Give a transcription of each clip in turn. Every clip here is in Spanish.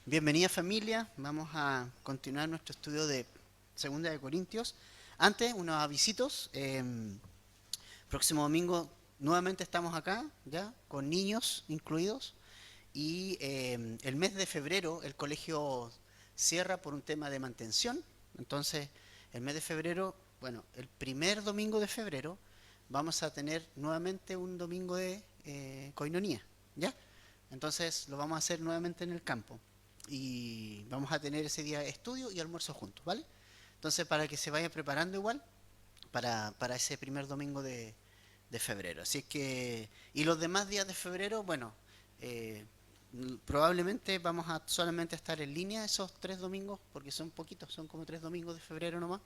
Bienvenida familia, vamos a continuar nuestro estudio de Segunda de Corintios. Antes, unos avisitos. Próximo domingo nuevamente estamos acá, ya, con niños incluidos. Y el mes de febrero el colegio cierra por un tema de mantención. Entonces, el mes de febrero, bueno, el primer domingo de febrero vamos a tener nuevamente un domingo de coinonía, ¿ya? Entonces lo vamos a hacer nuevamente en el campo y vamos a tener ese día estudio y almuerzo juntos, ¿vale? Entonces para que se vayan preparando igual para ese primer domingo de febrero. Así es que, y los demás días de febrero, bueno, eh, probablemente vamos a solamente estar en línea esos 3 domingos, porque son poquitos, son como 3 domingos de febrero nomás.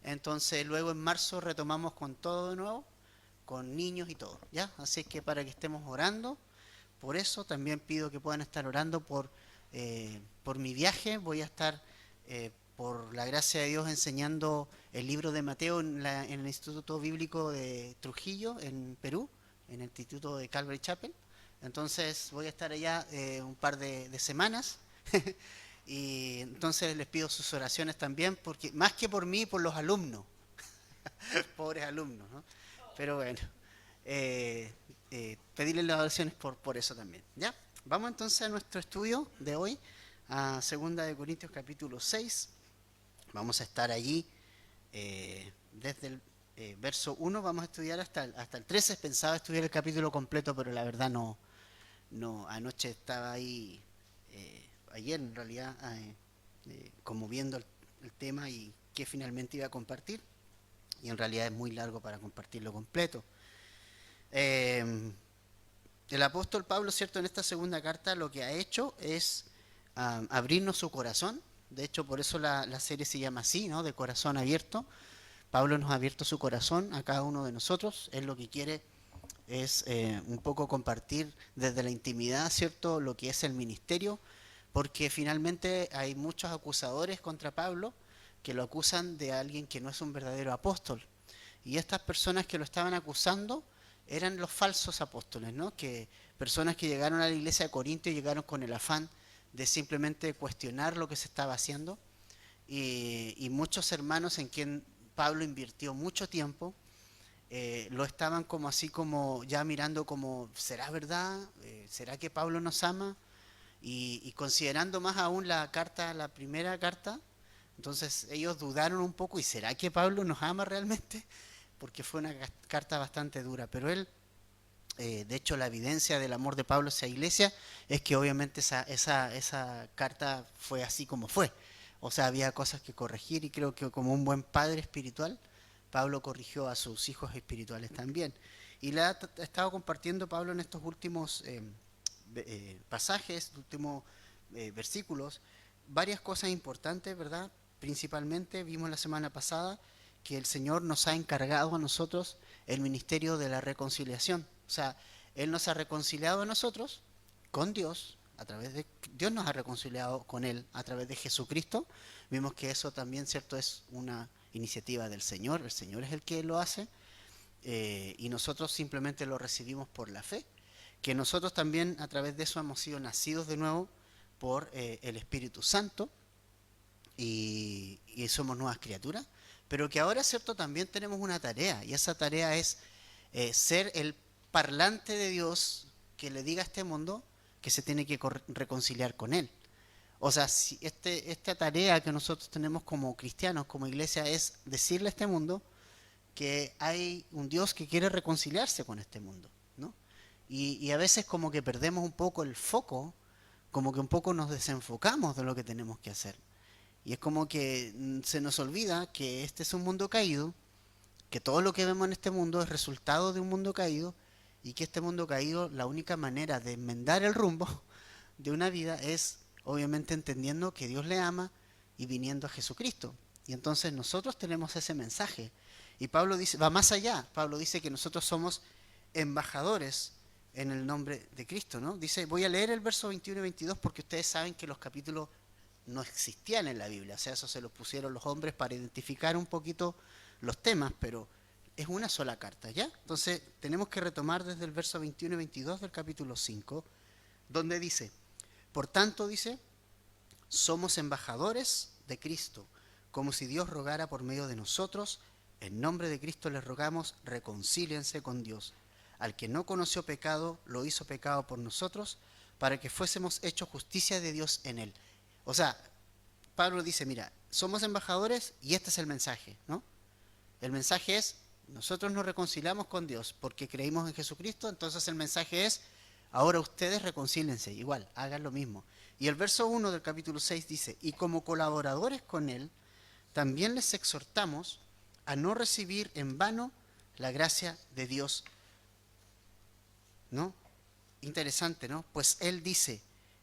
Entonces luego en marzo retomamos con todo de nuevo, con niños y todo, ¿ya? Así es que para que estemos orando por eso, también pido que puedan estar orando por mi viaje. Voy a estar, por la gracia de Dios, enseñando el libro de Mateo en el Instituto Bíblico de Trujillo, en Perú, en el Instituto de Calvary Chapel. Entonces voy a estar allá un par de semanas. Y entonces les pido sus oraciones también, porque más que por mí, por los alumnos, pobres alumnos, ¿no? Pero bueno, eh, pedirles las oraciones por eso también, ¿ya? Vamos entonces a nuestro estudio de hoy, a Segunda de Corintios capítulo 6. Vamos a estar allí desde el verso 1, vamos a estudiar hasta el 13. Pensaba estudiar el capítulo completo, pero la verdad no, anoche estaba ahí, ayer en realidad, como viendo el tema y que finalmente iba a compartir, y en realidad es muy largo para compartirlo completo. Eh, el apóstol Pablo, ¿cierto? En esta segunda carta lo que ha hecho es abrirnos su corazón. De hecho, por eso la serie se llama así, ¿no? De corazón abierto. Pablo nos ha abierto su corazón a cada uno de nosotros. Él lo que quiere es un poco compartir desde la intimidad, ¿cierto? Lo que es el ministerio, porque finalmente hay muchos acusadores contra Pablo que lo acusan de alguien que no es un verdadero apóstol. Y estas personas que lo estaban acusando eran los falsos apóstoles, ¿no? Que personas que llegaron a la iglesia de Corinto y llegaron con el afán de simplemente cuestionar lo que se estaba haciendo. Y muchos hermanos en quien Pablo invirtió mucho tiempo, lo estaban como así como ya mirando como, ¿será verdad? ¿Será que Pablo nos ama? Y considerando más aún la primera carta, entonces ellos dudaron un poco, ¿y será que Pablo nos ama realmente? Porque fue una carta bastante dura, pero él, de hecho la evidencia del amor de Pablo hacia la iglesia es que obviamente esa carta fue así como fue. O sea, había cosas que corregir y creo que como un buen padre espiritual, Pablo corrigió a sus hijos espirituales también. Y le ha estado compartiendo Pablo en estos últimos pasajes, últimos versículos, varias cosas importantes, ¿verdad? Principalmente vimos la semana pasada que el Señor nos ha encargado a nosotros el ministerio de la reconciliación. O sea, Él nos ha reconciliado a nosotros con Dios, a través de Dios nos ha reconciliado con Él a través de Jesucristo. Vimos que eso también, ¿cierto?, es una iniciativa del Señor. El Señor es el que lo hace, y nosotros simplemente lo recibimos por la fe, que nosotros también a través de eso hemos sido nacidos de nuevo por el Espíritu Santo, y somos nuevas criaturas, pero que ahora, cierto, también tenemos una tarea, y esa tarea es ser el parlante de Dios que le diga a este mundo que se tiene que reconciliar con Él. O sea, si esta tarea que nosotros tenemos como cristianos, como iglesia, es decirle a este mundo que hay un Dios que quiere reconciliarse con este mundo, ¿no? Y a veces como que perdemos un poco el foco, como que un poco nos desenfocamos de lo que tenemos que hacer. Y es como que se nos olvida que este es un mundo caído, que todo lo que vemos en este mundo es resultado de un mundo caído, y que este mundo caído, la única manera de enmendar el rumbo de una vida es obviamente entendiendo que Dios le ama y viniendo a Jesucristo. Y entonces nosotros tenemos ese mensaje. Y Pablo dice, va más allá. Pablo dice que nosotros somos embajadores en el nombre de Cristo, ¿no? Dice, voy a leer el verso 21 y 22 porque ustedes saben que los capítulos no existían en la Biblia. O sea, eso se los pusieron los hombres para identificar un poquito los temas, pero es una sola carta, ¿ya? Entonces tenemos que retomar desde el verso 21 y 22 del capítulo 5, donde dice, por tanto, dice, somos embajadores de Cristo, como si Dios rogara por medio de nosotros. En nombre de Cristo les rogamos, reconcíliense con Dios. Al que no conoció pecado, lo hizo pecado por nosotros, para que fuésemos hechos justicia de Dios en él. O sea, Pablo dice, mira, somos embajadores y este es el mensaje, ¿no? El mensaje es, nosotros nos reconciliamos con Dios porque creímos en Jesucristo, entonces el mensaje es, ahora ustedes reconcílense, igual, hagan lo mismo. Y el verso 1 del capítulo 6 dice, y como colaboradores con Él, también les exhortamos a no recibir en vano la gracia de Dios, ¿no? Interesante, ¿no? Pues Él dice,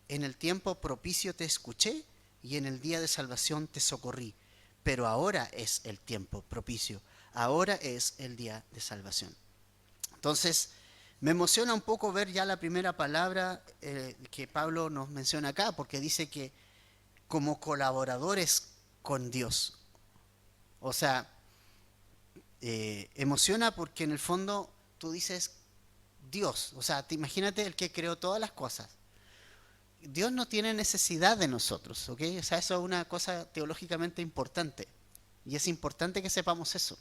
en el tiempo propicio te escuché y en el día de salvación te socorrí, pero ahora es el tiempo propicio, ahora es el día de salvación. Entonces, me emociona un poco ver ya la primera palabra que Pablo nos menciona acá, porque dice que como colaboradores con Dios. O sea, emociona porque en el fondo tú dices Dios, o sea, imagínate el que creó todas las cosas. Dios no tiene necesidad de nosotros, ¿ok? O sea, eso es una cosa teológicamente importante. Y es importante que sepamos eso.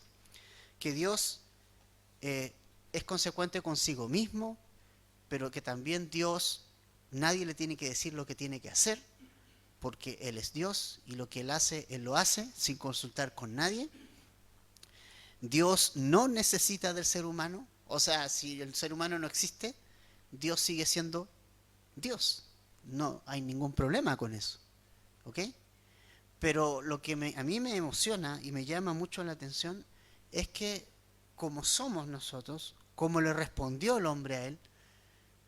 Que Dios es consecuente consigo mismo, pero que también Dios, nadie le tiene que decir lo que tiene que hacer, porque Él es Dios y lo que Él hace, Él lo hace sin consultar con nadie. Dios no necesita del ser humano, o sea, si el ser humano no existe, Dios sigue siendo Dios. No hay ningún problema con eso, ¿ok? Pero lo que a mí me emociona y me llama mucho la atención es que como somos nosotros, como le respondió el hombre a Él,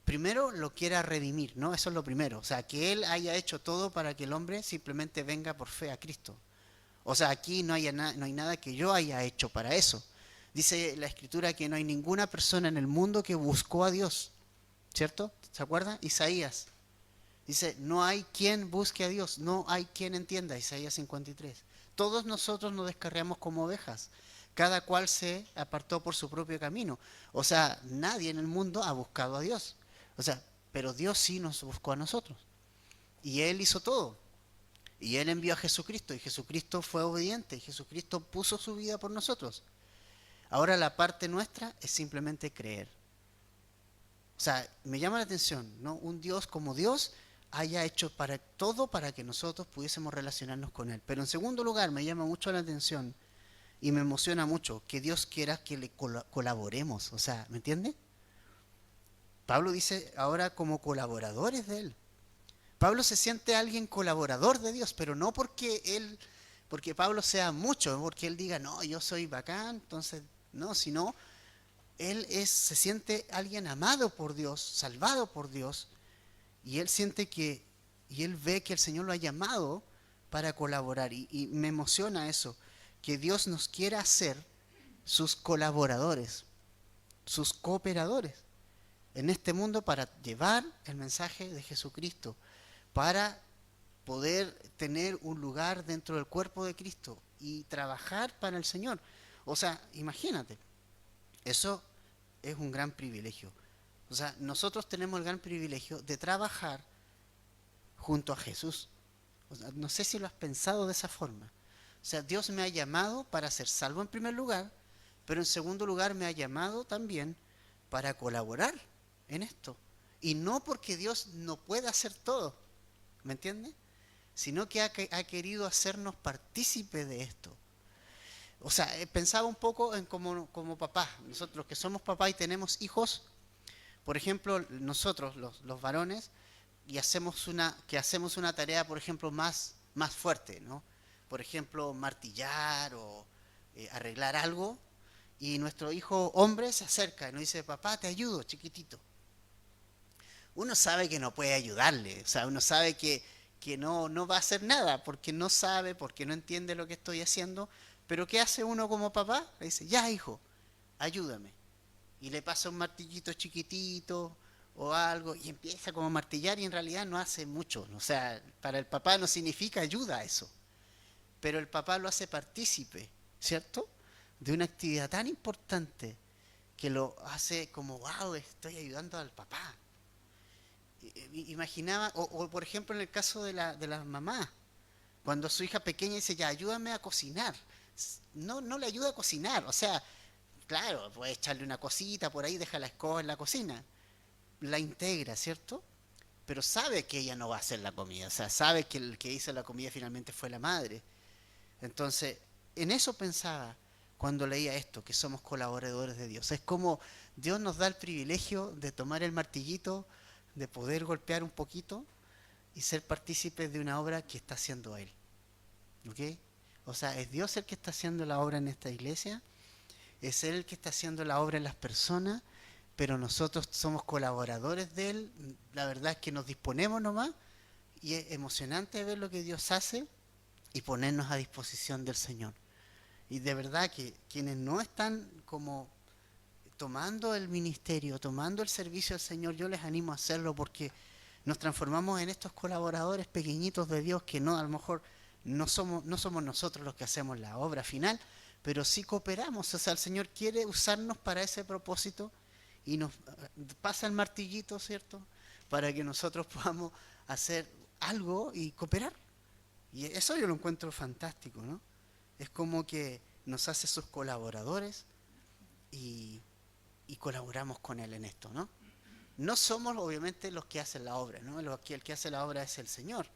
primero lo quiera redimir, ¿no? Eso es lo primero. O sea, que Él haya hecho todo para que el hombre simplemente venga por fe a Cristo. O sea, aquí no hay nada que yo haya hecho para eso. Dice la Escritura que no hay ninguna persona en el mundo que buscó a Dios, ¿cierto? ¿Se acuerdan? Isaías. Dice, no hay quien busque a Dios, no hay quien entienda, Isaías 53. Todos nosotros nos descarriamos como ovejas, cada cual se apartó por su propio camino. O sea, nadie en el mundo ha buscado a Dios. O sea, pero Dios sí nos buscó a nosotros. Y Él hizo todo. Y Él envió a Jesucristo y Jesucristo fue obediente y Jesucristo puso su vida por nosotros. Ahora la parte nuestra es simplemente creer. O sea, me llama la atención, ¿no? Un Dios como Dios haya hecho para todo para que nosotros pudiésemos relacionarnos con Él. Pero en segundo lugar, me llama mucho la atención y me emociona mucho que Dios quiera que le colaboremos. O sea, ¿me entiende? Pablo dice ahora como colaboradores de Él. Pablo se siente alguien colaborador de Dios, pero no porque Pablo sea mucho, porque él diga, no, yo soy bacán, entonces, no, sino se siente alguien amado por Dios, salvado por Dios, y y él ve que el Señor lo ha llamado para colaborar, y me emociona eso, que Dios nos quiera hacer sus colaboradores, sus cooperadores en este mundo para llevar el mensaje de Jesucristo, para poder tener un lugar dentro del cuerpo de Cristo y trabajar para el Señor. O sea, imagínate, eso es un gran privilegio. O sea, nosotros tenemos el gran privilegio de trabajar junto a Jesús. O sea, no sé si lo has pensado de esa forma. O sea, Dios me ha llamado para ser salvo en primer lugar, pero en segundo lugar me ha llamado también para colaborar en esto. Y no porque Dios no pueda hacer todo, ¿me entiende? Sino que ha querido hacernos partícipe de esto. O sea, pensaba un poco en como papá, nosotros que somos papá y tenemos hijos, por ejemplo, nosotros los varones, y hacemos una tarea, por ejemplo, más fuerte, ¿no? Por ejemplo, martillar o arreglar algo, y nuestro hijo hombre se acerca y nos dice, papá, te ayudo, chiquitito. Uno sabe que no puede ayudarle, o sea, uno sabe que no va a hacer nada porque no sabe, porque no entiende lo que estoy haciendo, pero ¿qué hace uno como papá? Le dice, ya hijo, ayúdame. Y le pasa un martillito chiquitito o algo y empieza como a martillar y en realidad no hace mucho. O sea, para el papá no significa ayuda eso, pero el papá lo hace partícipe, ¿cierto? De una actividad tan importante que lo hace como, wow, estoy ayudando al papá. Imaginaba, o por ejemplo en el caso de la mamá, cuando su hija pequeña dice, ya, ayúdame a cocinar. No, no le ayuda a cocinar, o sea, claro, puede echarle una cosita por ahí, deja la escoba en la cocina, la integra, ¿cierto? Pero sabe que ella no va a hacer la comida, o sea, sabe que el que hizo la comida finalmente fue la madre. Entonces, en eso pensaba cuando leía esto, que somos colaboradores de Dios. Es como Dios nos da el privilegio de tomar el martillito, de poder golpear un poquito y ser partícipes de una obra que está haciendo Él. ¿Ok? O sea, es Dios el que está haciendo la obra en esta iglesia, es Él el que está haciendo la obra en las personas, pero nosotros somos colaboradores de Él. La verdad es que nos disponemos nomás y es emocionante ver lo que Dios hace y ponernos a disposición del Señor. Y de verdad que quienes no están como tomando el ministerio, tomando el servicio del Señor, yo les animo a hacerlo porque nos transformamos en estos colaboradores pequeñitos de Dios que no, a lo mejor no somos nosotros los que hacemos la obra final, pero sí cooperamos. O sea, el Señor quiere usarnos para ese propósito y nos pasa el martillito, ¿cierto? Para que nosotros podamos hacer algo y cooperar. Y eso yo lo encuentro fantástico, ¿no? Es como que nos hace sus colaboradores y, y colaboramos con Él en esto, ¿no? No somos obviamente los que hacen la obra, ¿no? El que hace la obra es el Señor,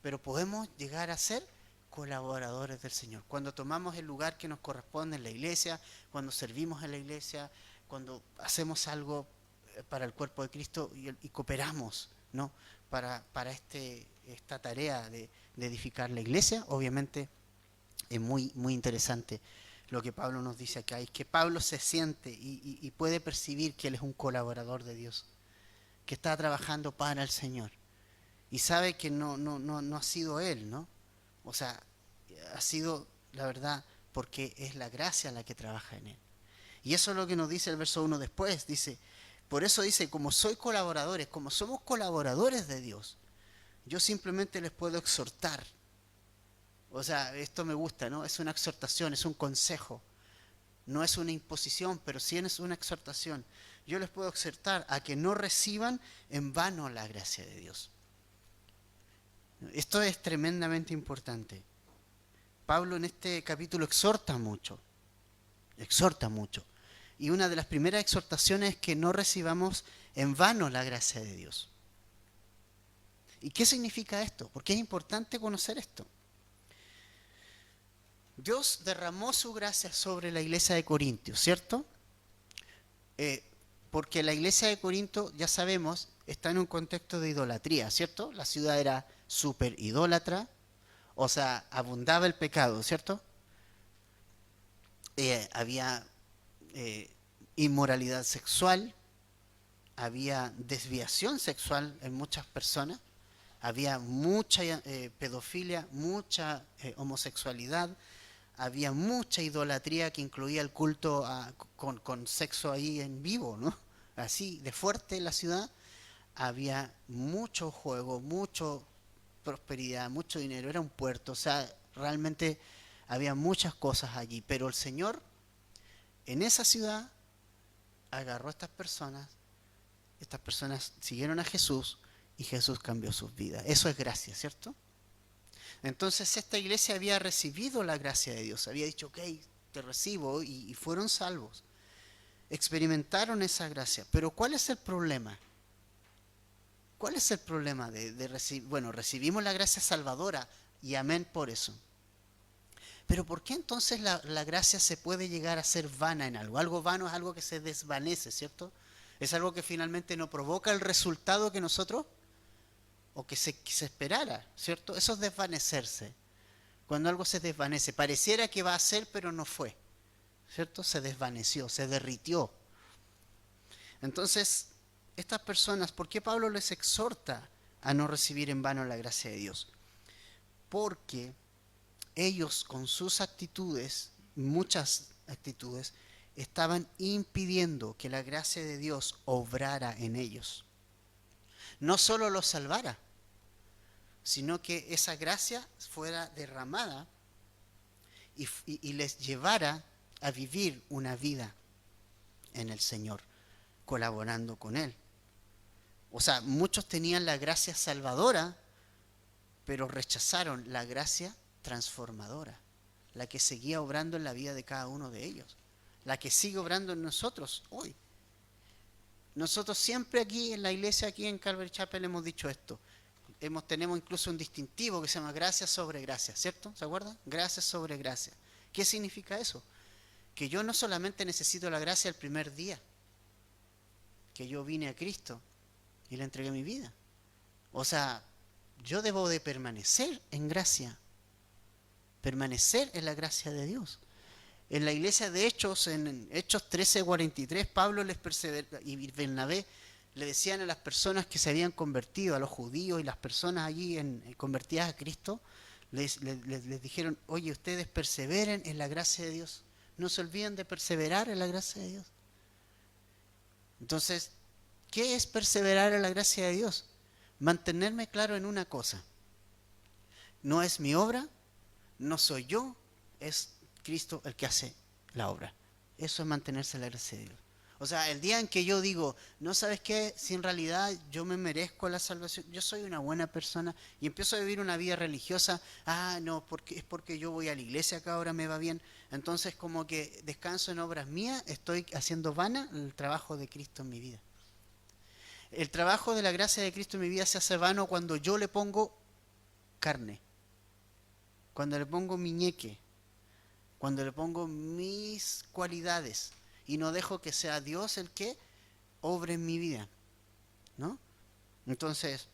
pero podemos llegar a ser colaboradores del Señor. Cuando tomamos el lugar que nos corresponde en la iglesia, cuando servimos en la iglesia, cuando hacemos algo para el cuerpo de Cristo y cooperamos, ¿no? Para esta tarea de edificar la iglesia, obviamente es muy, muy interesante lo que Pablo nos dice acá, es que Pablo se siente y puede percibir que él es un colaborador de Dios, que está trabajando para el Señor y sabe que no ha sido él, ¿no? O sea, ha sido, la verdad, porque es la gracia la que trabaja en él. Y eso es lo que nos dice el verso 1 después, dice, por eso dice, como soy colaboradores, como somos colaboradores de Dios, yo simplemente les puedo exhortar. O sea, esto me gusta, ¿no? Es una exhortación, es un consejo. No es una imposición, pero sí es una exhortación. Yo les puedo exhortar a que no reciban en vano la gracia de Dios. Esto es tremendamente importante. Pablo en este capítulo exhorta mucho, exhorta mucho. Y una de las primeras exhortaciones es que no recibamos en vano la gracia de Dios. ¿Y qué significa esto? Porque es importante conocer esto. Dios derramó su gracia sobre la iglesia de Corintios, ¿cierto? Porque la iglesia de Corinto, ya sabemos, está en un contexto de idolatría, ¿cierto? La ciudad era súper idólatra, o sea, abundaba el pecado, ¿cierto? Había inmoralidad sexual, había desviación sexual en muchas personas, había mucha pedofilia, mucha homosexualidad, había mucha idolatría que incluía el culto con sexo ahí en vivo, ¿no? Así, de fuerte en la ciudad, había mucho juego, mucha prosperidad, mucho dinero, era un puerto, o sea, realmente había muchas cosas allí, pero el Señor en esa ciudad agarró a estas personas siguieron a Jesús y Jesús cambió sus vidas. Eso es gracia, ¿cierto? Entonces esta iglesia había recibido la gracia de Dios, había dicho, ok, te recibo y fueron salvos. Experimentaron esa gracia. Pero ¿cuál es el problema? ¿Cuál es el problema de recibir? Bueno, recibimos la gracia salvadora y amén por eso. Pero ¿por qué entonces la gracia se puede llegar a ser vana en algo? Algo vano es algo que se desvanece, ¿cierto? Es algo que finalmente no provoca el resultado que nosotros o que se esperara, ¿cierto? Eso es desvanecerse. Cuando algo se desvanece, pareciera que va a ser, pero no fue, ¿cierto? Se desvaneció, se derritió. Entonces, estas personas, ¿por qué Pablo les exhorta a no recibir en vano la gracia de Dios? Porque ellos con sus actitudes, muchas actitudes, estaban impidiendo que la gracia de Dios obrara en ellos. No solo los salvara, sino que esa gracia fuera derramada y les llevara a vivir una vida en el Señor, colaborando con Él. O sea, muchos tenían la gracia salvadora, pero rechazaron la gracia transformadora, la que seguía obrando en la vida de cada uno de ellos, la que sigue obrando en nosotros hoy. Nosotros siempre aquí en la iglesia, aquí en Calvary Chapel, hemos dicho esto. Tenemos incluso un distintivo que se llama gracia sobre gracia, ¿cierto? ¿Se acuerdan? Gracia sobre gracia. ¿Qué significa eso? Que yo no solamente necesito la gracia el primer día que yo vine a Cristo y le entregué mi vida. O sea, yo debo de permanecer en gracia, permanecer en la gracia de Dios. En la iglesia de Hechos, en Hechos 13:43, Pablo y Bernabé le decían a las personas que se habían convertido, a los judíos y las personas allí convertidas a Cristo, les dijeron, oye, ustedes perseveren en la gracia de Dios. No se olviden de perseverar en la gracia de Dios. Entonces, ¿qué es perseverar en la gracia de Dios? Mantenerme claro en una cosa. No es mi obra, no soy yo, es Cristo el que hace la obra. Eso es mantenerse en la gracia de Dios. O sea, el día en que yo digo, no sabes qué, si en realidad yo me merezco la salvación, yo soy una buena persona y empiezo a vivir una vida religiosa, no, es porque yo voy a la iglesia acá, ahora me va bien, entonces como que descanso en obras mías, estoy haciendo vana el trabajo de Cristo en mi vida. El trabajo de la gracia de Cristo en mi vida se hace vano cuando yo le pongo carne, cuando le pongo mi ñeque, cuando le pongo mis cualidades y no dejo que sea Dios el que obre en mi vida, ¿no? Entonces,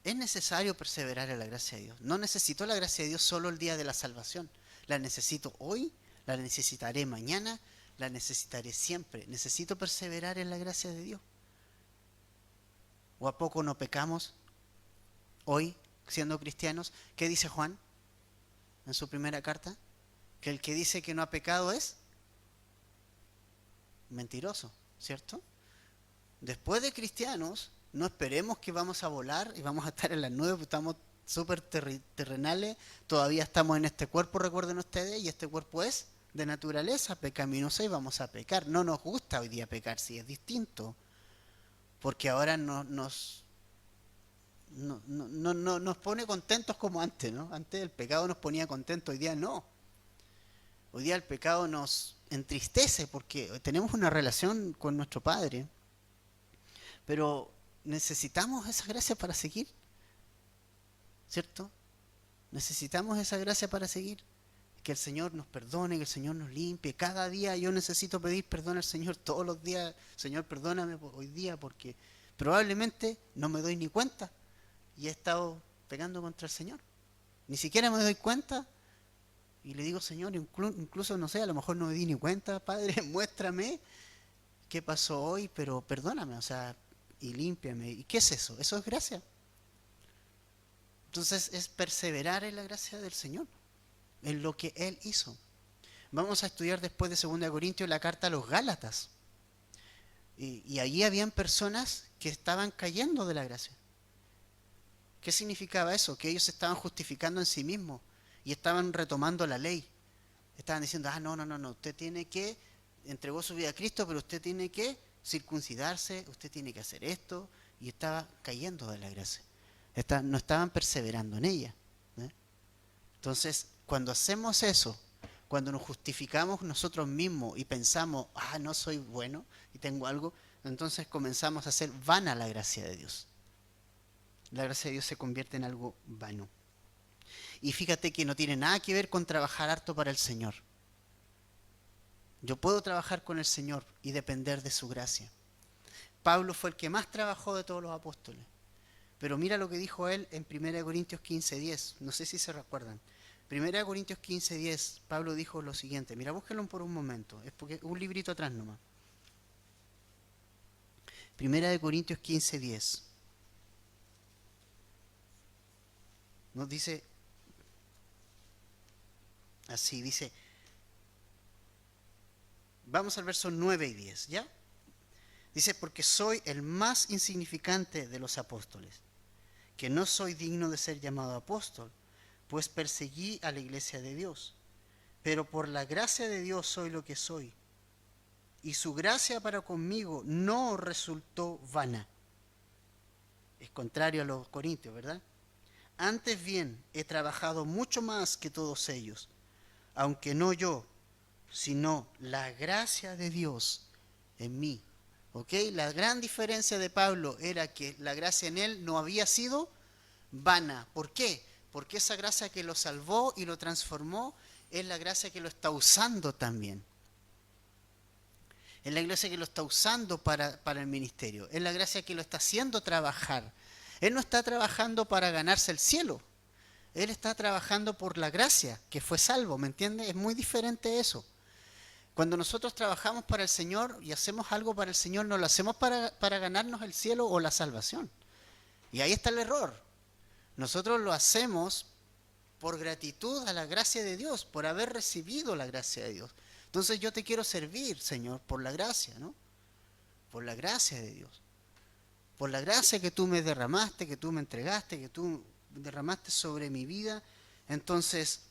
es necesario perseverar en la gracia de Dios. No necesito la gracia de Dios solo el día de la salvación. La necesito hoy, la necesitaré mañana, la necesitaré siempre. Necesito perseverar en la gracia de Dios. ¿O a poco no pecamos hoy siendo cristianos? ¿Qué dice Juan en su primera carta? Que el que dice que no ha pecado es mentiroso, ¿cierto? Después de cristianos, no esperemos que vamos a volar y vamos a estar en las nubes, porque estamos súper terrenales, todavía estamos en este cuerpo, recuerden ustedes, y este cuerpo es de naturaleza pecaminosa y vamos a pecar. No nos gusta hoy día pecar, sí, es distinto, porque ahora nos pone contentos como antes, ¿no? Antes el pecado nos ponía contentos, hoy día no. Hoy día el pecado nos entristece porque tenemos una relación con nuestro Padre, pero necesitamos esa gracia para seguir, ¿cierto? Necesitamos esa gracia para seguir. Que el Señor nos perdone, que el Señor nos limpie. Cada día yo necesito pedir perdón al Señor, todos los días. Señor, perdóname hoy día porque probablemente no me doy ni cuenta y he estado pecando contra el Señor. Ni siquiera me doy cuenta y le digo, Señor, incluso no sé, a lo mejor no me di ni cuenta, Padre, muéstrame qué pasó hoy, pero perdóname, o sea, y límpiame. ¿Y qué es eso? Eso es gracia. Entonces es perseverar en la gracia del Señor, en lo que Él hizo. Vamos a estudiar después de 2 Corintios la carta a los Gálatas. Y allí habían personas que estaban cayendo de la gracia. ¿Qué significaba eso? Que ellos se estaban justificando en sí mismos y estaban retomando la ley. Estaban diciendo, no, usted tiene que, entregó su vida a Cristo, pero usted tiene que circuncidarse, usted tiene que hacer esto, y estaba cayendo de la gracia. No estaban perseverando en ella. Entonces, cuando hacemos eso, cuando nos justificamos nosotros mismos y pensamos, no soy bueno y tengo algo, entonces comenzamos a hacer vana la gracia de Dios. La gracia de Dios se convierte en algo vano. Y fíjate que no tiene nada que ver con trabajar harto para el Señor. Yo puedo trabajar con el Señor y depender de su gracia. Pablo fue el que más trabajó de todos los apóstoles. Pero mira lo que dijo él en 1 Corintios 15:10. No sé si se recuerdan. 1 Corintios 15:10, Pablo dijo lo siguiente. Mira, búsquenlo por un momento. Es porque un librito atrás nomás. 1 Corintios 15:10. Nos dice así, dice. Vamos al verso 9 y 10, ¿ya? Dice, porque soy el más insignificante de los apóstoles, que no soy digno de ser llamado apóstol, pues perseguí a la iglesia de Dios. Pero por la gracia de Dios soy lo que soy. Y su gracia para conmigo no resultó vana. Es contrario a los corintios, ¿verdad? Antes bien, he trabajado mucho más que todos ellos, aunque no yo, sino la gracia de Dios en mí. ¿Ok? La gran diferencia de Pablo era que la gracia en él no había sido vana. ¿Por qué? Porque esa gracia que lo salvó y lo transformó es la gracia que lo está usando también. Es la gracia que lo está usando para el ministerio. Es la gracia que lo está haciendo trabajar. Él no está trabajando para ganarse el cielo. Él está trabajando por la gracia, que fue salvo, ¿me entiendes? Es muy diferente eso. Cuando nosotros trabajamos para el Señor y hacemos algo para el Señor, no lo hacemos para ganarnos el cielo o la salvación. Y ahí está el error. Nosotros lo hacemos por gratitud a la gracia de Dios, por haber recibido la gracia de Dios. Entonces yo te quiero servir, Señor, por la gracia, ¿no? Por la gracia de Dios. Por la gracia que tú me derramaste, que tú me entregaste, que tú derramaste sobre mi vida. Entonces,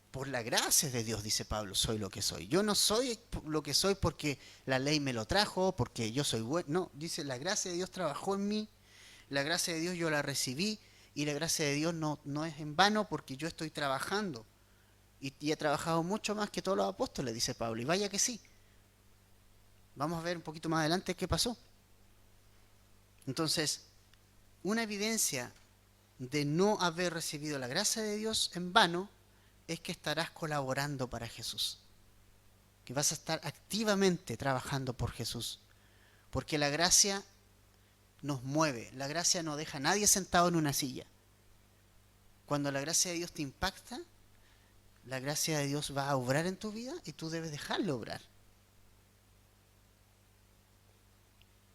por la gracia de Dios, dice Pablo, soy lo que soy. Yo no soy lo que soy porque la ley me lo trajo, porque yo soy bueno. No, dice, la gracia de Dios trabajó en mí, la gracia de Dios yo la recibí, y la gracia de Dios no es en vano porque yo estoy trabajando. Y he trabajado mucho más que todos los apóstoles, dice Pablo. Y vaya que sí. Vamos a ver un poquito más adelante qué pasó. Entonces, una evidencia de no haber recibido la gracia de Dios en vano es que estarás colaborando para Jesús. Que vas a estar activamente trabajando por Jesús. Porque la gracia nos mueve. La gracia no deja a nadie sentado en una silla. Cuando la gracia de Dios te impacta, la gracia de Dios va a obrar en tu vida y tú debes dejarlo obrar.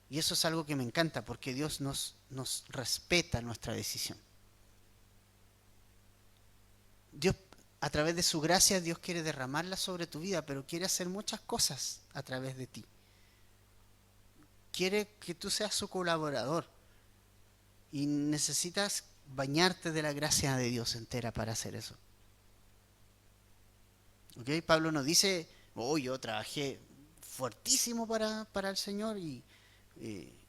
Y eso es algo que me encanta porque Dios nos respeta nuestra decisión. Dios, a través de su gracia, Dios quiere derramarla sobre tu vida, pero quiere hacer muchas cosas a través de ti. Quiere que tú seas su colaborador y necesitas bañarte de la gracia de Dios entera para hacer eso. ¿Okay? Pablo nos dice, yo trabajé fuertísimo para el Señor y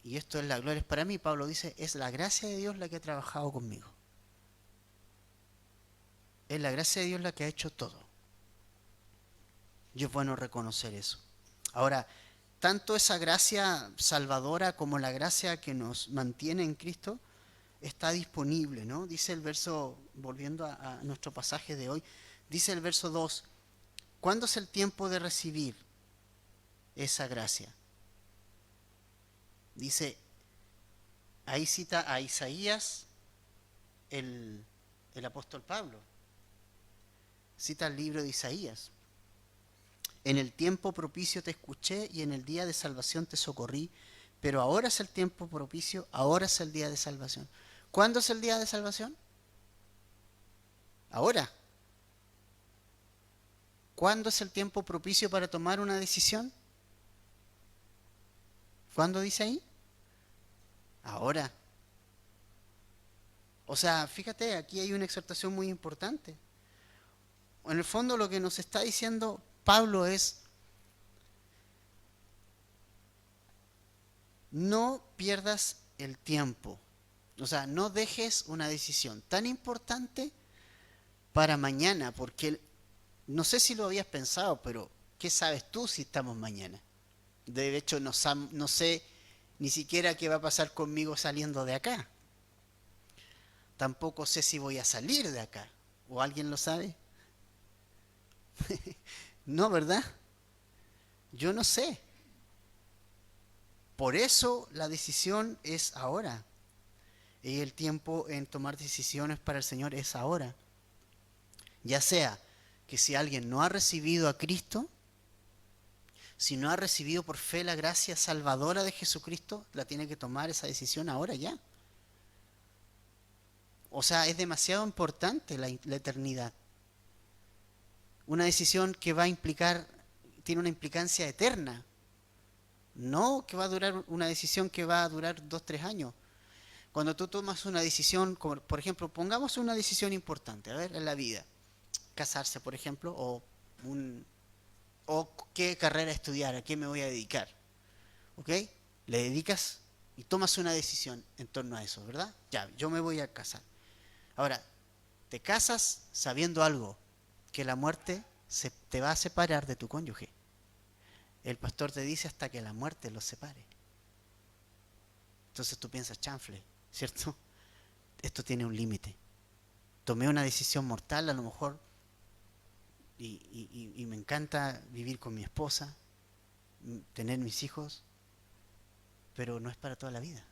esto es la gloria es para mí. Pablo dice, es la gracia de Dios la que ha trabajado conmigo. Es la gracia de Dios la que ha hecho todo. Y es bueno reconocer eso. Ahora, tanto esa gracia salvadora como la gracia que nos mantiene en Cristo está disponible, ¿no? Dice el verso, volviendo a nuestro pasaje de hoy, dice el verso 2, ¿cuándo es el tiempo de recibir esa gracia? Dice, ahí cita a Isaías, el apóstol Pablo. Cita el libro de Isaías. En el tiempo propicio te escuché y en el día de salvación te socorrí, pero ahora es el tiempo propicio, ahora es el día de salvación. ¿Cuándo es el día de salvación? Ahora. ¿Cuándo es el tiempo propicio para tomar una decisión? ¿Cuándo dice ahí? Ahora. O sea, fíjate, aquí hay una exhortación muy importante. En el fondo lo que nos está diciendo Pablo es, no pierdas el tiempo. O sea, no dejes una decisión tan importante para mañana, porque no sé si lo habías pensado, pero ¿qué sabes tú si estamos mañana? De hecho, no sé ni siquiera qué va a pasar conmigo saliendo de acá. Tampoco sé si voy a salir de acá. ¿O alguien lo sabe? No, ¿verdad? Yo no sé. Por eso la decisión es ahora. Y el tiempo en tomar decisiones para el Señor es ahora. Ya sea que si alguien no ha recibido a Cristo, si no ha recibido por fe la gracia salvadora de Jesucristo, la tiene que tomar esa decisión ahora ya. O sea, es demasiado importante la eternidad. Una decisión que va a implicar, tiene una implicancia eterna. No que va a durar una decisión que va a durar 2, 3 años. Cuando tú tomas una decisión, como por ejemplo, pongamos una decisión importante, a ver, en la vida. Casarse, por ejemplo, o qué carrera estudiar, a qué me voy a dedicar. ¿Ok? Le dedicas y tomas una decisión en torno a eso, ¿verdad? Ya, yo me voy a casar. Ahora, te casas sabiendo algo, que la muerte te va a separar de tu cónyuge. El pastor te dice hasta que la muerte los separe. Entonces tú piensas, chanfle, ¿cierto? Esto tiene un límite. Tomé una decisión mortal, a lo mejor, y me encanta vivir con mi esposa, tener mis hijos, pero no es para toda la vida.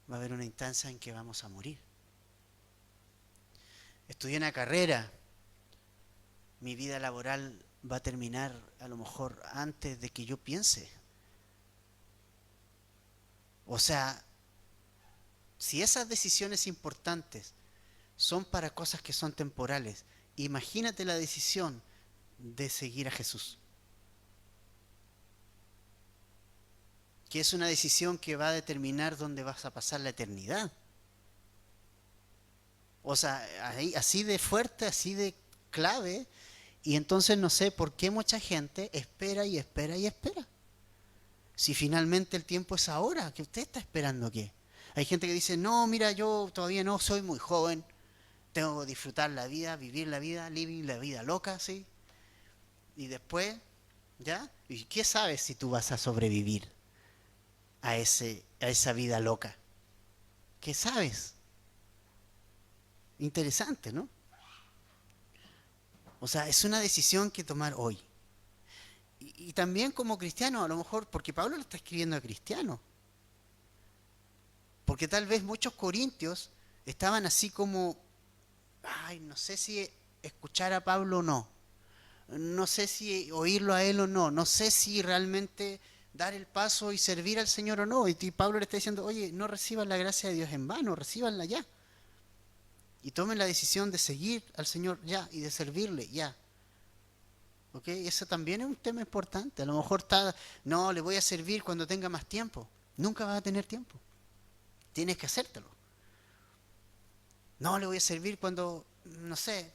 Va a haber una instancia en que vamos a morir. Estudié una carrera, mi vida laboral va a terminar a lo mejor antes de que yo piense. O sea, si esas decisiones importantes son para cosas que son temporales, imagínate la decisión de seguir a Jesús, que es una decisión que va a determinar dónde vas a pasar la eternidad. O sea, así de fuerte, así de clave. Y entonces no sé por qué mucha gente espera y espera y espera. Si finalmente el tiempo es ahora, ¿qué usted está esperando qué? Hay gente que dice, no, mira, yo todavía no soy muy joven, tengo que disfrutar la vida, vivir la vida, living la vida loca, ¿sí? Y después, ¿ya? ¿Y qué sabes si tú vas a sobrevivir a esa vida loca? ¿Qué sabes? Interesante, ¿no? O sea, es una decisión que tomar hoy. Y también como cristiano, a lo mejor, porque Pablo lo está escribiendo a cristianos. Porque tal vez muchos corintios estaban así como, ay, no sé si escuchar a Pablo o no. No sé si oírlo a él o no. No sé si realmente dar el paso y servir al Señor o no. Y Pablo le está diciendo, oye, no reciban la gracia de Dios en vano, recíbanla ya. Y tomen la decisión de seguir al Señor ya y de servirle ya. ¿Ok? Eso también es un tema importante. A lo mejor no, le voy a servir cuando tenga más tiempo. Nunca vas a tener tiempo. Tienes que hacértelo. No, le voy a servir cuando, no sé,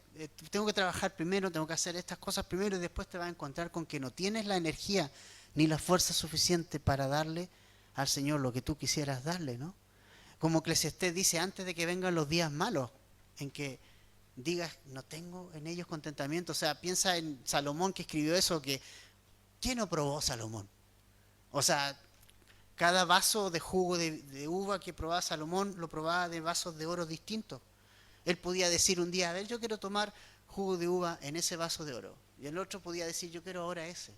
tengo que trabajar primero, tengo que hacer estas cosas primero y después te vas a encontrar con que no tienes la energía ni la fuerza suficiente para darle al Señor lo que tú quisieras darle, ¿no? Como Eclesiastés dice, antes de que vengan los días malos, en que digas, no tengo en ellos contentamiento. O sea, piensa en Salomón que escribió eso, que ¿qué no probó Salomón? O sea, cada vaso de jugo de uva que probaba Salomón lo probaba de vasos de oro distintos. Él podía decir un día, a ver, yo quiero tomar jugo de uva en ese vaso de oro. Y el otro podía decir, yo quiero ahora ese.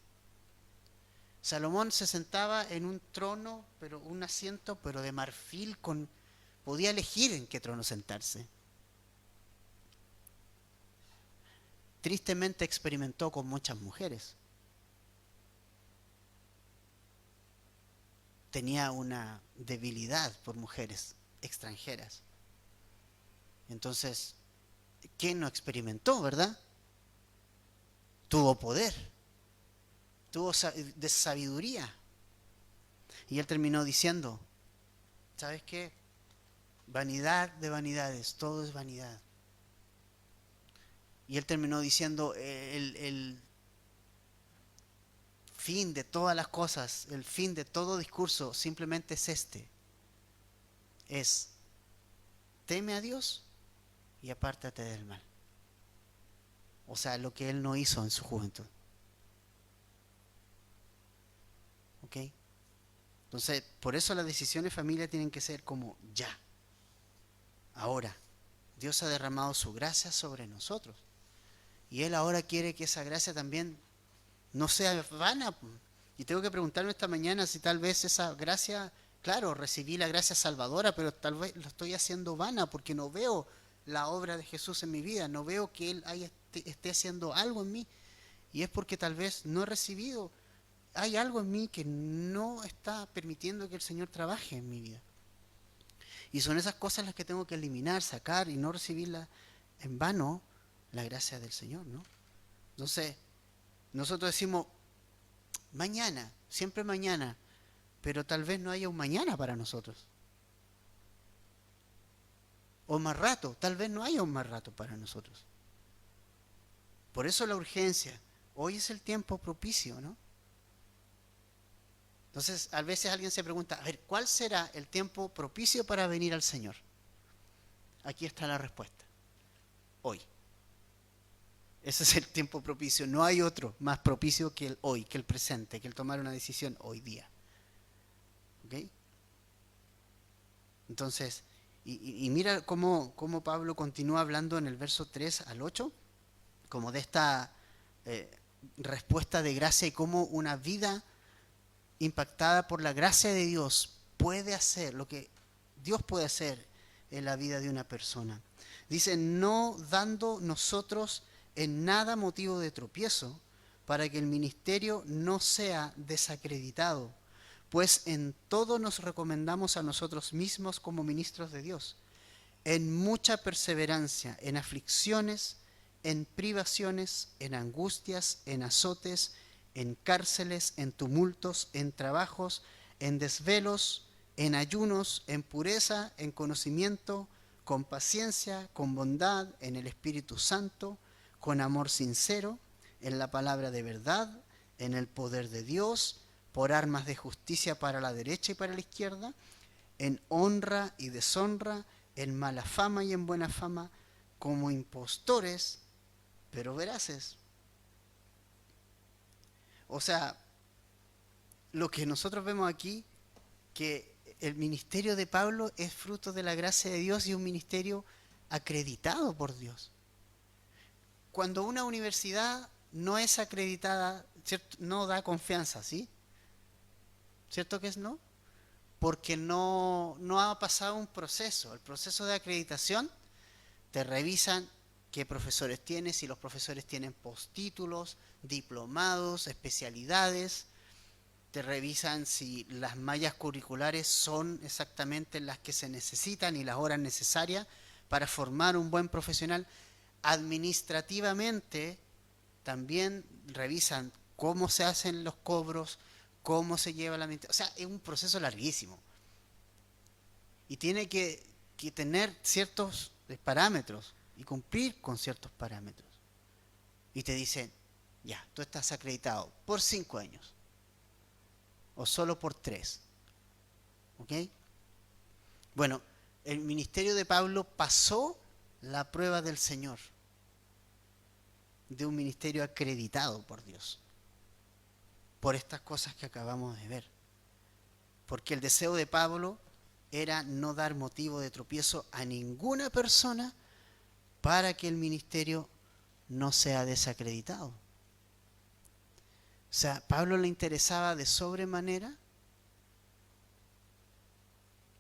Salomón se sentaba en un trono, pero un asiento, pero de marfil, podía elegir en qué trono sentarse. Tristemente experimentó con muchas mujeres. Tenía una debilidad por mujeres extranjeras. Entonces, ¿quién no experimentó, verdad? Tuvo poder, tuvo de sabiduría. Y él terminó diciendo, ¿sabes qué? Vanidad de vanidades, todo es vanidad. Y él terminó diciendo, el fin de todas las cosas, el fin de todo discurso simplemente es es teme a Dios y apártate del mal. O sea, lo que él no hizo en su juventud. ¿Ok? Entonces, por eso las decisiones familia tienen que ser como ya, ahora. Dios ha derramado su gracia sobre nosotros. Y Él ahora quiere que esa gracia también no sea vana. Y tengo que preguntarme esta mañana si tal vez esa gracia, claro, recibí la gracia salvadora, pero tal vez lo estoy haciendo vana porque no veo la obra de Jesús en mi vida, no veo que Él esté haciendo algo en mí. Y es porque tal vez no he recibido, hay algo en mí que no está permitiendo que el Señor trabaje en mi vida. Y son esas cosas las que tengo que eliminar, sacar y no recibirla en vano la gracia del Señor, ¿no? Entonces, nosotros decimos, mañana, siempre mañana, pero tal vez no haya un mañana para nosotros. O más rato, tal vez no haya un más rato para nosotros. Por eso la urgencia. Hoy es el tiempo propicio, ¿no? Entonces, a veces alguien se pregunta, a ver, ¿cuál será el tiempo propicio para venir al Señor? Aquí está la respuesta. Hoy. Ese es el tiempo propicio. No hay otro más propicio que el hoy, que el presente, que el tomar una decisión hoy día. ¿Ok? Entonces, y mira cómo Pablo continúa hablando en el verso 3 al 8, como de esta eh, respuesta de gracia y cómo una vida impactada por la gracia de Dios puede hacer lo que Dios puede hacer en la vida de una persona. Dice, no dando nosotros en nada motivo de tropiezo para que el ministerio no sea desacreditado, pues en todo nos recomendamos a nosotros mismos como ministros de Dios, en mucha perseverancia, en aflicciones, en privaciones, en angustias, en azotes, en cárceles, en tumultos, en trabajos, en desvelos, en ayunos, en pureza, en conocimiento, con paciencia, con bondad, en el Espíritu Santo, con amor sincero, en la palabra de verdad, en el poder de Dios, por armas de justicia para la derecha y para la izquierda, en honra y deshonra, en mala fama y en buena fama, como impostores, pero veraces. O sea, lo que nosotros vemos aquí, que el ministerio de Pablo es fruto de la gracia de Dios y un ministerio acreditado por Dios. Cuando una universidad no es acreditada, ¿cierto? No da confianza, ¿sí? ¿Cierto que es no? Porque no ha pasado un proceso. El proceso de acreditación, te revisan qué profesores tienes, si los profesores tienen postítulos, diplomados, especialidades, te revisan si las mallas curriculares son exactamente las que se necesitan y las horas necesarias para formar un buen profesional. Administrativamente también revisan cómo se hacen los cobros, cómo se lleva la administración. O sea, es un proceso larguísimo. Y tiene que tener ciertos parámetros y cumplir con ciertos parámetros. Y te dicen, ya, tú estás acreditado por 5 años o solo por 3. ¿Ok? Bueno, el ministerio de Pablo pasó la prueba del Señor, de un ministerio acreditado por Dios, por estas cosas que acabamos de ver. Porque el deseo de Pablo era no dar motivo de tropiezo a ninguna persona para que el ministerio no sea desacreditado. O sea, a Pablo le interesaba de sobremanera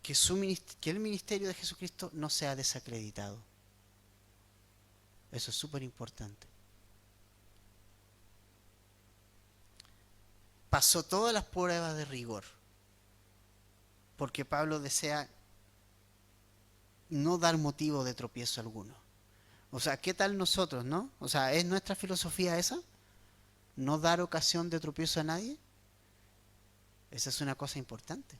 que el ministerio de Jesucristo no sea desacreditado. Eso es súper importante. Pasó todas las pruebas de rigor, porque Pablo desea no dar motivo de tropiezo alguno. O sea, ¿qué tal nosotros, no? O sea, ¿es nuestra filosofía esa? ¿No dar ocasión de tropiezo a nadie? Esa es una cosa importante.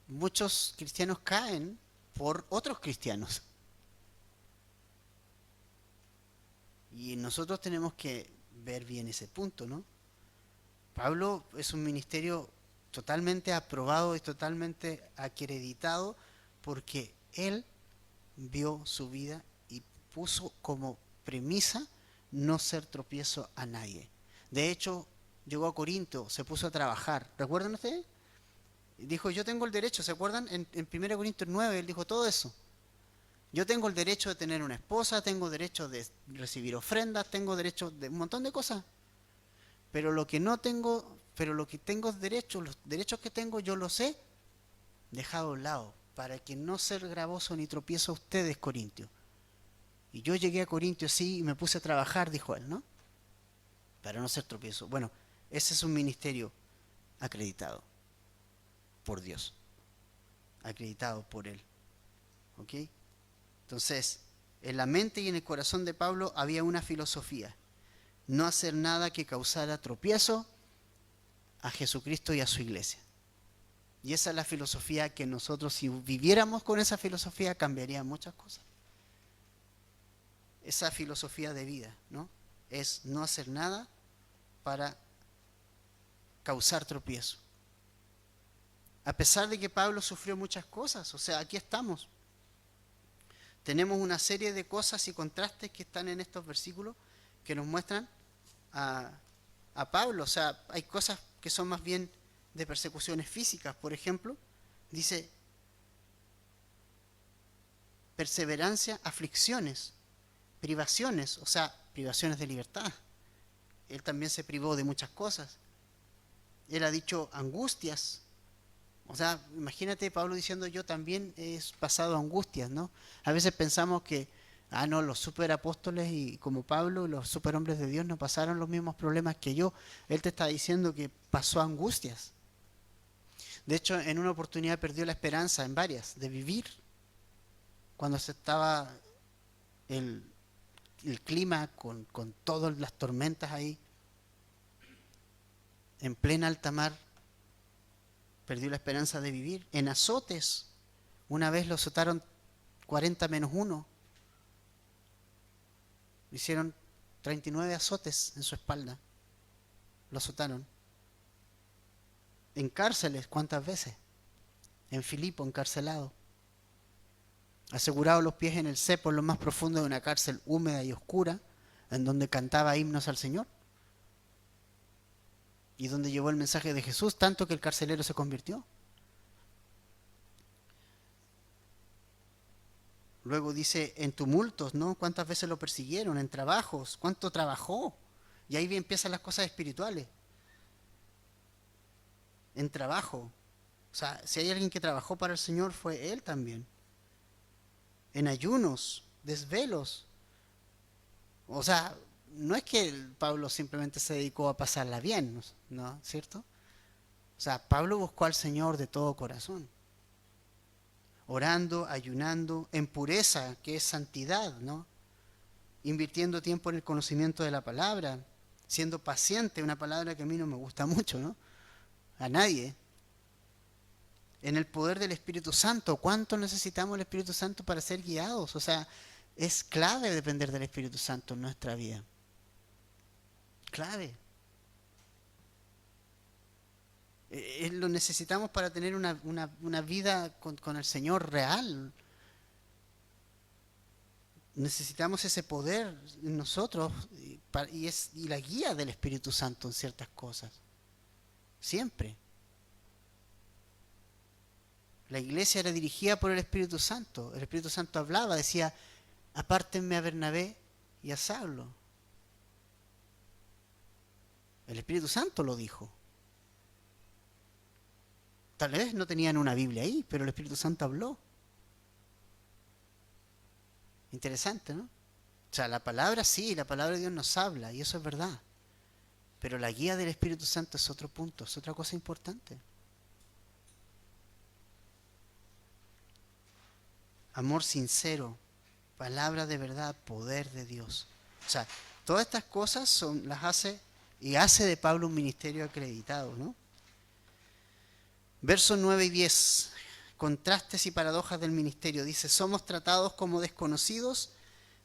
Muchos cristianos caen por otros cristianos. Y nosotros tenemos que ver bien ese punto, ¿no? Pablo es un ministerio totalmente aprobado y totalmente acreditado porque él vio su vida y puso como premisa no ser tropiezo a nadie. De hecho, llegó a Corinto, se puso a trabajar. ¿Recuerdan ustedes? Dijo, yo tengo el derecho, ¿se acuerdan? En 1 Corintios 9 él dijo todo eso. Yo tengo el derecho de tener una esposa, tengo derecho de recibir ofrendas, tengo derecho de un montón de cosas. Pero lo que no tengo, pero lo que tengo es derechos, los derechos que tengo yo los he dejado a un lado, para que no ser gravoso ni tropiezo a ustedes, Corintios. Y yo llegué a Corintios, sí, y me puse a trabajar, dijo él, ¿no? Para no ser tropiezo. Bueno, ese es un ministerio acreditado por Dios, acreditado por Él. ¿Ok? Entonces, en la mente y en el corazón de Pablo había una filosofía: no hacer nada que causara tropiezo a Jesucristo y a su iglesia. Y esa es la filosofía que nosotros, si viviéramos con esa filosofía, cambiaría muchas cosas. Esa filosofía de vida, ¿no? Es no hacer nada para causar tropiezo. A pesar de que Pablo sufrió muchas cosas, o sea, aquí estamos. Tenemos una serie de cosas y contrastes que están en estos versículos que nos muestran a, a Pablo. O sea, hay cosas que son más bien de persecuciones físicas. Por ejemplo, dice perseverancia, aflicciones, privaciones, o sea, privaciones de libertad. Él también se privó de muchas cosas. Él ha dicho angustias. O sea, imagínate Pablo diciendo yo también he pasado angustias, ¿no? A veces pensamos que, no, los superapóstoles y como Pablo, los superhombres de Dios no pasaron los mismos problemas que yo. Él te está diciendo que pasó angustias. De hecho, en una oportunidad perdió la esperanza, en varias, de vivir. Cuando se estaba el clima con todas las tormentas ahí, en plena alta mar, perdió la esperanza de vivir. En azotes, una vez lo azotaron 40-1, le hicieron 39 azotes en su espalda, lo azotaron. En cárceles, ¿cuántas veces? En Filipo, encarcelado, asegurado los pies en el cepo, en lo más profundo de una cárcel húmeda y oscura, en donde cantaba himnos al Señor y donde llevó el mensaje de Jesús, tanto que el carcelero se convirtió. Luego dice en tumultos, ¿no? ¿Cuántas veces lo persiguieron? En trabajos, ¿cuánto trabajó? Y ahí empiezan las cosas espirituales. En trabajo. O sea, si hay alguien que trabajó para el Señor fue Él también. En ayunos, desvelos. O sea, no es que Pablo simplemente se dedicó a pasarla bien, ¿no? ¿Cierto? O sea, Pablo buscó al Señor de todo corazón. Orando, ayunando, en pureza, que es santidad, ¿no? Invirtiendo tiempo en el conocimiento de la palabra, siendo paciente, una palabra que a mí no me gusta mucho, ¿no? A nadie. En el poder del Espíritu Santo. ¿Cuánto necesitamos el Espíritu Santo para ser guiados? O sea, es clave depender del Espíritu Santo en nuestra vida. Clave. Lo necesitamos para tener una vida con el Señor real. Necesitamos ese poder en nosotros y la guía del Espíritu Santo en ciertas cosas. Siempre. La iglesia era dirigida por el Espíritu Santo. El Espíritu Santo hablaba, decía, apártenme a Bernabé y a Saulo. El Espíritu Santo lo dijo. Tal vez no tenían una Biblia ahí, pero el Espíritu Santo habló. Interesante, ¿no? O sea, la palabra sí, la palabra de Dios nos habla, y eso es verdad. Pero la guía del Espíritu Santo es otro punto, es otra cosa importante. Amor sincero, palabra de verdad, poder de Dios. O sea, todas estas cosas las hace y hace de Pablo un ministerio acreditado, ¿no? Versos 9 y 10, contrastes y paradojas del ministerio. Dice, somos tratados como desconocidos,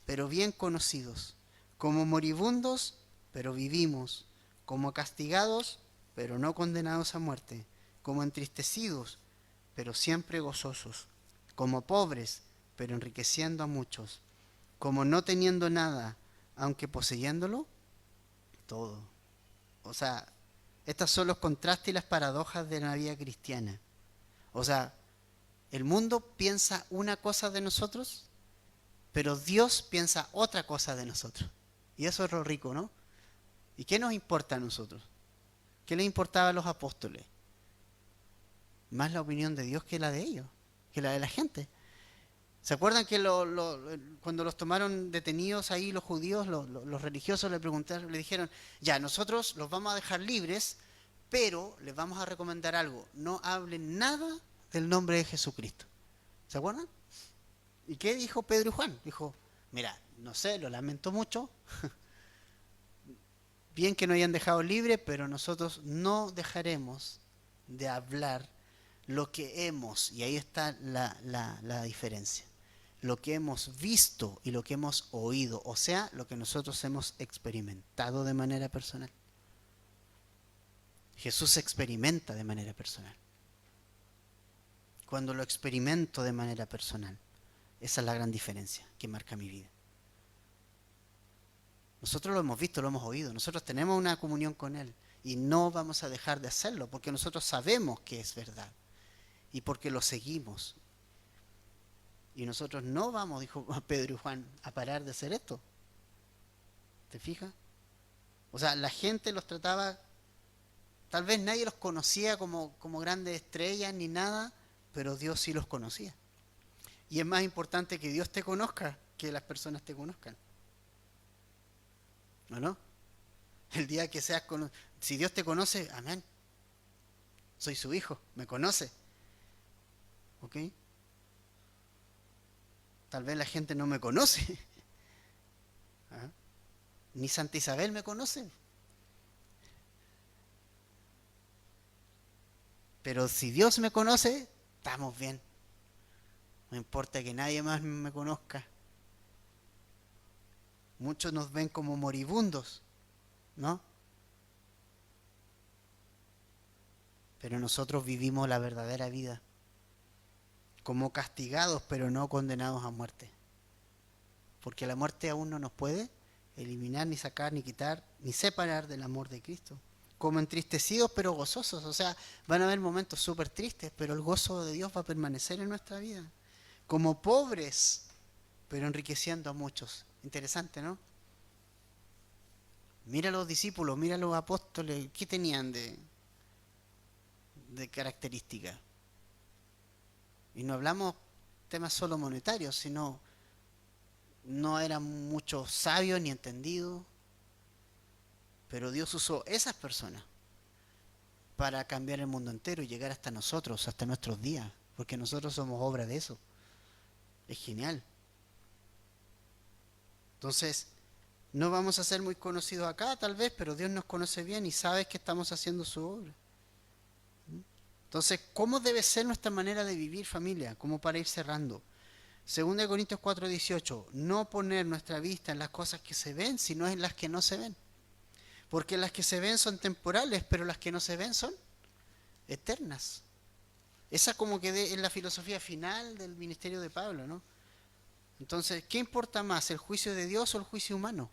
pero bien conocidos, como moribundos, pero vivimos, como castigados, pero no condenados a muerte, como entristecidos, pero siempre gozosos, como pobres, pero enriqueciendo a muchos, como no teniendo nada, aunque poseyéndolo todo. O sea, estos son los contrastes y las paradojas de la vida cristiana. O sea, el mundo piensa una cosa de nosotros, pero Dios piensa otra cosa de nosotros. Y eso es lo rico, ¿no? ¿Y qué nos importa a nosotros? ¿Qué les importaba a los apóstoles? Más la opinión de Dios que la de ellos, que la de la gente. ¿Se acuerdan que cuando los tomaron detenidos ahí los judíos, los religiosos le preguntaron, le dijeron, ya, nosotros los vamos a dejar libres, pero les vamos a recomendar algo, no hablen nada del nombre de Jesucristo. ¿Se acuerdan? ¿Y qué dijo Pedro y Juan? Dijo, mira, no sé, lo lamento mucho, bien que no hayan dejado libre, pero nosotros no dejaremos de hablar lo que hemos, y ahí está la diferencia, lo que hemos visto y lo que hemos oído, o sea, lo que nosotros hemos experimentado de manera personal. Jesús se experimenta de manera personal. Cuando lo experimento de manera personal, esa es la gran diferencia que marca mi vida. Nosotros lo hemos visto, lo hemos oído, nosotros tenemos una comunión con Él y no vamos a dejar de hacerlo porque nosotros sabemos que es verdad y porque lo seguimos. Y nosotros no vamos, dijo Pedro y Juan, a parar de hacer esto. ¿Te fijas? O sea, la gente los trataba, tal vez nadie los conocía como grandes estrellas ni nada, pero Dios sí los conocía. Y es más importante que Dios te conozca que las personas te conozcan. ¿O no? El día que seas conocido, si Dios te conoce, amén. Soy su hijo, me conoce. ¿Ok? Tal vez la gente no me conoce. ¿Ah? Ni Santa Isabel me conoce. Pero si Dios me conoce, estamos bien. No importa que nadie más me conozca. Muchos nos ven como moribundos, ¿no? Pero nosotros vivimos la verdadera vida. Como castigados, pero no condenados a muerte. Porque la muerte aún no nos puede eliminar, ni sacar, ni quitar, ni separar del amor de Cristo. Como entristecidos, pero gozosos. O sea, van a haber momentos súper tristes, pero el gozo de Dios va a permanecer en nuestra vida. Como pobres, pero enriqueciendo a muchos. Interesante, ¿no? Mira a los discípulos, mira a los apóstoles, ¿qué tenían de características? Y no hablamos temas solo monetarios, sino no eran muchos sabios ni entendidos, pero Dios usó esas personas para cambiar el mundo entero y llegar hasta nosotros, hasta nuestros días, porque nosotros somos obra de eso. Es genial. Entonces, no vamos a ser muy conocidos acá, tal vez, pero Dios nos conoce bien y sabe que estamos haciendo su obra. Entonces, ¿cómo debe ser nuestra manera de vivir, familia? Como para ir cerrando. 2 Corintios 4:18, no poner nuestra vista en las cosas que se ven, sino en las que no se ven. Porque las que se ven son temporales, pero las que no se ven son eternas. Esa como que es la filosofía final del ministerio de Pablo, ¿no? Entonces, ¿qué importa más, el juicio de Dios o el juicio humano?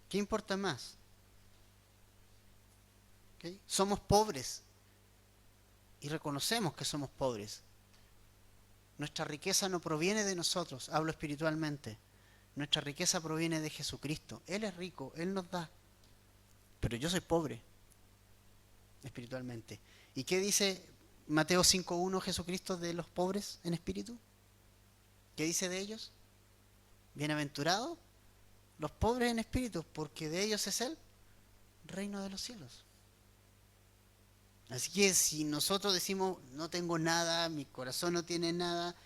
¿Qué importa más? ¿Okay? Somos pobres y reconocemos que somos pobres. Nuestra riqueza no proviene de nosotros, hablo espiritualmente. Nuestra riqueza proviene de Jesucristo. Él es rico, Él nos da. Pero yo soy pobre espiritualmente. ¿Y qué dice Mateo 5:1 Jesucristo de los pobres en espíritu? ¿Qué dice de ellos? Bienaventurados los pobres en espíritu, porque de ellos es el reino de los cielos. Así que si nosotros decimos, no tengo nada, mi corazón no tiene nada,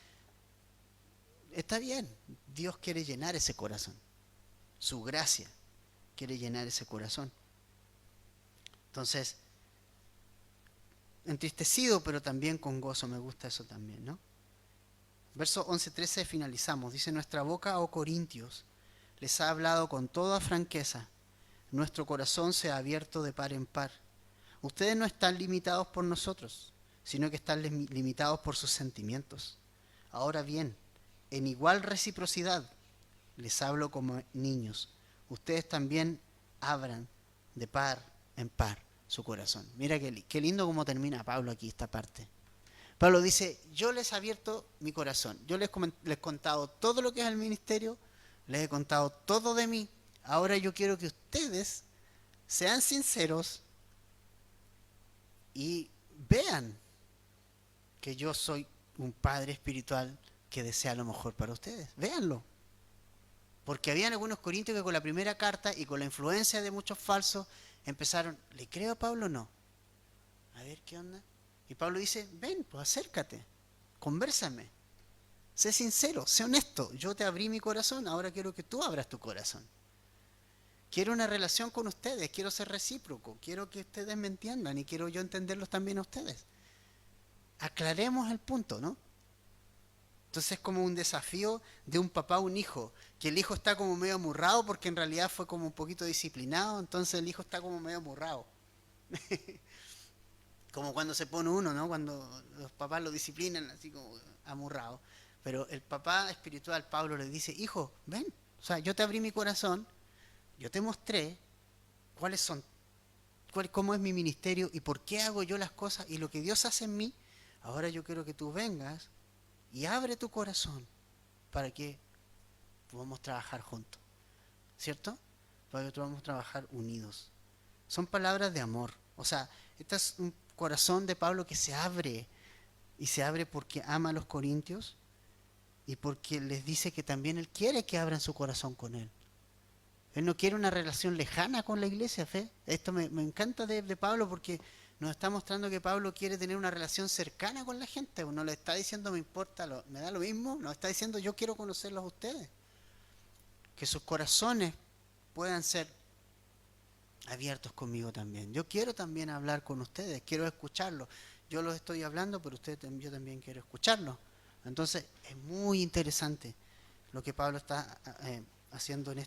está bien. Dios quiere llenar ese corazón. Su gracia quiere llenar ese corazón. Entonces, entristecido, pero también con gozo. Me gusta eso también, ¿no? Verso 11-13 finalizamos. Dice, nuestra boca, oh Corintios, les ha hablado con toda franqueza. Nuestro corazón se ha abierto de par en par. Ustedes no están limitados por nosotros, sino que están limitados por sus sentimientos. Ahora bien, en igual reciprocidad, les hablo como niños. Ustedes también abran de par en par su corazón. Mira qué lindo cómo termina Pablo aquí esta parte. Pablo dice, yo les he abierto mi corazón. Yo les he contado todo lo que es el ministerio, les he contado todo de mí. Ahora yo quiero que ustedes sean sinceros y vean que yo soy un padre espiritual que desea lo mejor para ustedes. Véanlo. Porque habían algunos corintios que con la primera carta y con la influencia de muchos falsos empezaron, ¿le creo a Pablo o no? A ver qué onda. Y Pablo dice, ven, pues acércate, convérsame, sé sincero, sé honesto. Yo te abrí mi corazón, ahora quiero que tú abras tu corazón. Quiero una relación con ustedes, quiero ser recíproco, quiero que ustedes me entiendan y quiero yo entenderlos también a ustedes. Aclaremos el punto, ¿no? Entonces es como un desafío de un papá a un hijo, que el hijo está como medio amurrado porque en realidad fue como un poquito disciplinado, entonces el hijo está como medio amurrado. Como cuando se pone uno, ¿no? Cuando los papás lo disciplinan así como amurrado. Pero el papá espiritual, Pablo, le dice, hijo, ven, o sea, yo te abrí mi corazón, yo te mostré cuáles son, cómo es mi ministerio y por qué hago yo las cosas y lo que Dios hace en mí. Ahora yo quiero que tú vengas y abre tu corazón para que podamos trabajar juntos, ¿cierto? Para que podamos trabajar unidos. Son palabras de amor. O sea, este es un corazón de Pablo que se abre y se abre porque ama a los corintios y porque les dice que también él quiere que abran su corazón con él. Él no quiere una relación lejana con la iglesia, fe. Esto me encanta de Pablo porque nos está mostrando que Pablo quiere tener una relación cercana con la gente. No le está diciendo me importa, me da lo mismo. No está diciendo yo quiero conocerlos a ustedes. Que sus corazones puedan ser abiertos conmigo también. Yo quiero también hablar con ustedes, quiero escucharlos. Yo los estoy hablando, pero yo también quiero escucharlos. Entonces es muy interesante lo que Pablo está haciendo en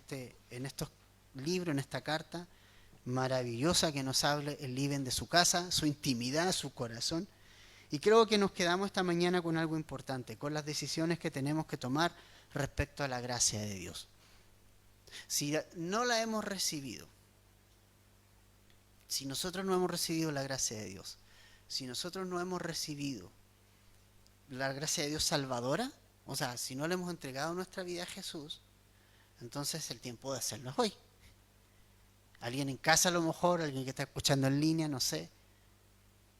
estos libros, en esta carta maravillosa que nos hable el living de su casa, su intimidad, su corazón. Y creo que nos quedamos esta mañana con algo importante, con las decisiones que tenemos que tomar respecto a la gracia de Dios. Si no la hemos recibido, si nosotros no hemos recibido la gracia de Dios, si nosotros no hemos recibido la gracia de Dios salvadora, o sea, si no le hemos entregado nuestra vida a Jesús, entonces es el tiempo de hacerlo hoy. Alguien en casa a lo mejor, alguien que está escuchando en línea, no sé,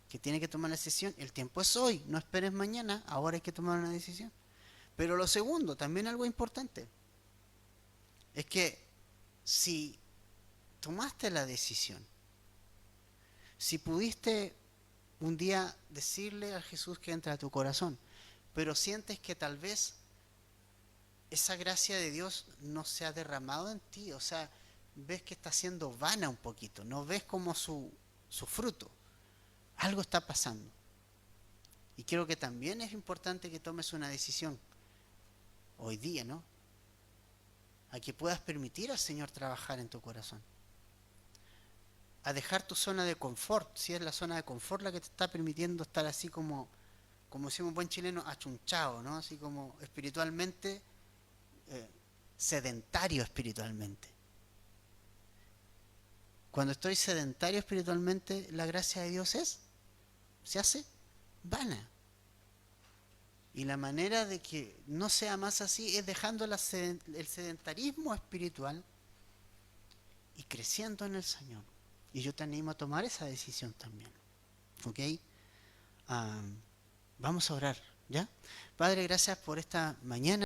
que tiene que tomar una decisión, el tiempo es hoy, no esperes mañana, ahora hay que tomar una decisión. Pero lo segundo, también algo importante, es que si tomaste la decisión, si pudiste un día decirle a Jesús que entra a tu corazón, pero sientes que tal vez esa gracia de Dios no se ha derramado en ti, o sea, ves que está siendo vana un poquito, no ves como su fruto, algo está pasando. Y creo que también es importante que tomes una decisión hoy día, ¿no? A que puedas permitir al Señor trabajar en tu corazón. A dejar tu zona de confort, si es la zona de confort la que te está permitiendo estar así como decimos un buen chileno, achunchado, ¿no? Así como espiritualmente, sedentario espiritualmente. Cuando estoy sedentario espiritualmente, la gracia de Dios se hace vana. Y la manera de que no sea más así es dejando el sedentarismo espiritual y creciendo en el Señor. Y yo te animo a tomar esa decisión también. ¿Ok? Vamos a orar, ¿ya? Padre, gracias por esta mañana.